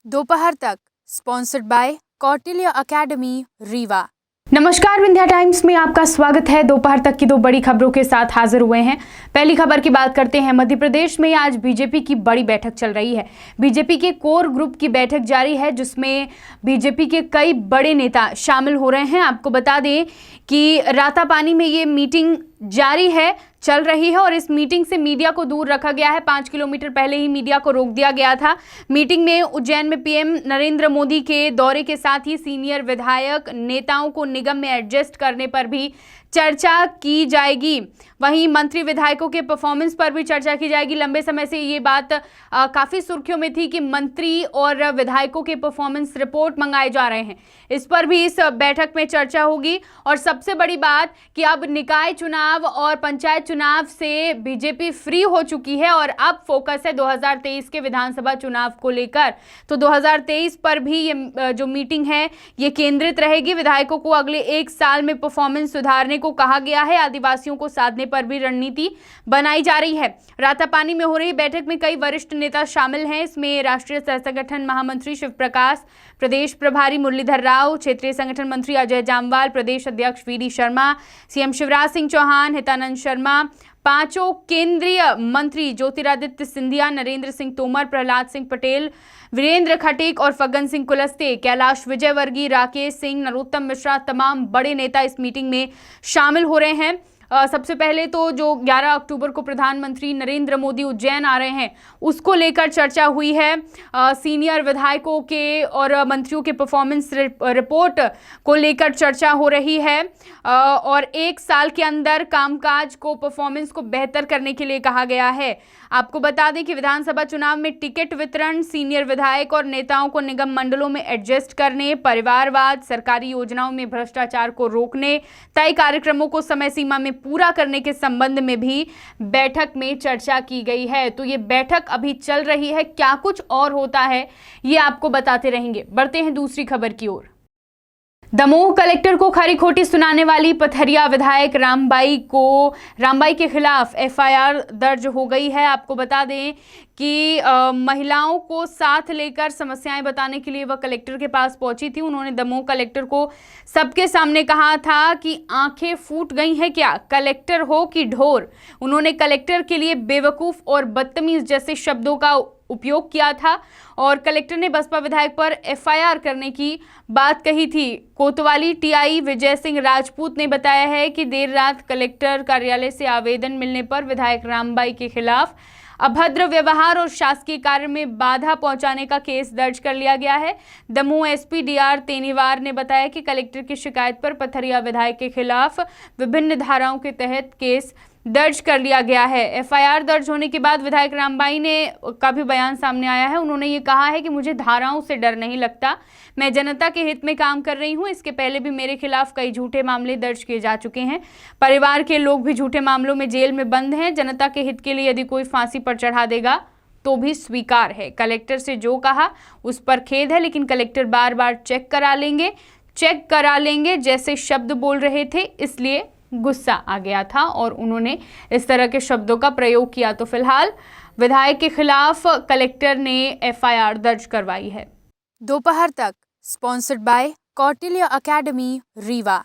दोपहर तक sponsored by Kautilya academy Rewa. नमस्कार, विंध्या टाइम्स में आपका स्वागत है। दोपहर तक की दो बड़ी खबरों के साथ हाजिर हुए हैं। पहली खबर की बात करते हैं। मध्य प्रदेश में आज बीजेपी की बड़ी बैठक चल रही है। बीजेपी के कोर ग्रुप की बैठक जारी है, जिसमें बीजेपी के कई बड़े नेता शामिल हो रहे हैं। आपको बता दें कि रातापानी में ये मीटिंग जारी है, चल रही है और इस मीटिंग से मीडिया को दूर रखा गया है। 5 किलोमीटर पहले ही मीडिया को रोक दिया गया था। मीटिंग में उज्जैन में पीएम नरेंद्र मोदी के दौरे के साथ ही सीनियर विधायक नेताओं को निगम में एडजस्ट करने पर भी चर्चा की जाएगी। वहीं मंत्री विधायकों के परफॉर्मेंस पर भी चर्चा की जाएगी। लंबे समय से ये बात काफ़ी सुर्खियों में थी कि मंत्री और विधायकों के परफॉर्मेंस रिपोर्ट मंगाए जा रहे हैं। इस पर भी इस बैठक में चर्चा होगी। और सबसे बड़ी बात कि अब निकाय चुनाव और पंचायत चुनाव से बीजेपी फ्री हो चुकी है और अब फोकस है 2023 के विधानसभा चुनाव को लेकर। तो 2023 पर भी ये जो मीटिंग है ये केंद्रित रहेगी। विधायकों को अगले 1 साल में परफॉर्मेंस सुधारने को कहा गया है। आदिवासियों को साधने पर भी रणनीति बनाई जा रही है। रातापानी में हो रही बैठक में कई वरिष्ठ नेता शामिल हैं। इसमें राष्ट्रीय सह संगठन महामंत्री शिव प्रकाश, प्रदेश प्रभारी मुरलीधर राव, क्षेत्रीय संगठन मंत्री अजय जामवाल, प्रदेश अध्यक्ष वीडी शर्मा, सीएम शिवराज सिंह चौहान, हितानंद शर्मा, पांचों केंद्रीय मंत्री ज्योतिरादित्य सिंधिया, नरेंद्र सिंह तोमर, प्रहलाद सिंह पटेल, वीरेंद्र खटीक और फग्गन सिंह कुलस्ते, कैलाश विजयवर्गीय, राकेश सिंह, नरोत्तम मिश्रा, तमाम बड़े नेता इस मीटिंग में शामिल हो रहे हैं। सबसे पहले तो जो 11 अक्टूबर को प्रधानमंत्री नरेंद्र मोदी उज्जैन आ रहे हैं, उसको लेकर चर्चा हुई है। सीनियर विधायकों के और मंत्रियों के परफॉर्मेंस रिपोर्ट को लेकर चर्चा हो रही है और 1 साल के अंदर कामकाज को, परफॉर्मेंस को बेहतर करने के लिए कहा गया है। आपको बता दें कि विधानसभा चुनाव में टिकट वितरण, सीनियर विधायक और नेताओं को निगम मंडलों में एडजस्ट करने, परिवारवाद, सरकारी योजनाओं में भ्रष्टाचार को रोकने, तय कार्यक्रमों को समय सीमा में पूरा करने के संबंध में भी बैठक में चर्चा की गई है। तो ये बैठक अभी चल रही है। क्या कुछ और होता है ये आपको बताते रहेंगे। बढ़ते हैं दूसरी खबर की ओर। दमोह कलेक्टर को खरी खोटी सुनाने वाली पथरिया विधायक रामबाई के खिलाफ एफआईआर दर्ज हो गई है। आपको बता दें कि महिलाओं को साथ लेकर समस्याएं बताने के लिए वह कलेक्टर के पास पहुंची थी। उन्होंने दमोह कलेक्टर को सबके सामने कहा था कि आंखें फूट गई हैं क्या, कलेक्टर हो कि ढोर। उन्होंने कलेक्टर के लिए बेवकूफ़ और बदतमीज जैसे शब्दों का उपयोग किया था और कलेक्टर ने बसपा विधायक पर एफआईआर करने की बात कही थी। कोतवाली टीआई विजय सिंह राजपूत ने बताया है कि देर रात कलेक्टर कार्यालय से आवेदन मिलने पर विधायक रामबाई के खिलाफ अभद्र व्यवहार और शासकीय कार्य में बाधा पहुंचाने का केस दर्ज कर लिया गया है। दमोह एसपी डीआर तेनीवार ने बताया कि कलेक्टर की शिकायत पर पथरिया विधायक के खिलाफ विभिन्न धाराओं के तहत केस दर्ज कर लिया गया है। एफआईआर दर्ज होने के बाद विधायक रामबाई ने का भी बयान सामने आया है। उन्होंने ये कहा है कि मुझे धाराओं से डर नहीं लगता, मैं जनता के हित में काम कर रही हूँ। इसके पहले भी मेरे खिलाफ कई झूठे मामले दर्ज किए जा चुके हैं। परिवार के लोग भी झूठे मामलों में जेल में बंद हैं। जनता के हित के लिए यदि कोई फांसी पर चढ़ा देगा तो भी स्वीकार है। कलेक्टर से जो कहा उस पर खेद है, लेकिन कलेक्टर बार बार चेक करा लेंगे जैसे शब्द बोल रहे थे, इसलिए गुस्सा आ गया था और उन्होंने इस तरह के शब्दों का प्रयोग किया। तो फिलहाल विधायक के खिलाफ कलेक्टर ने एफआईआर दर्ज करवाई है। दोपहर तक sponsored by Kautilya academy Rewa.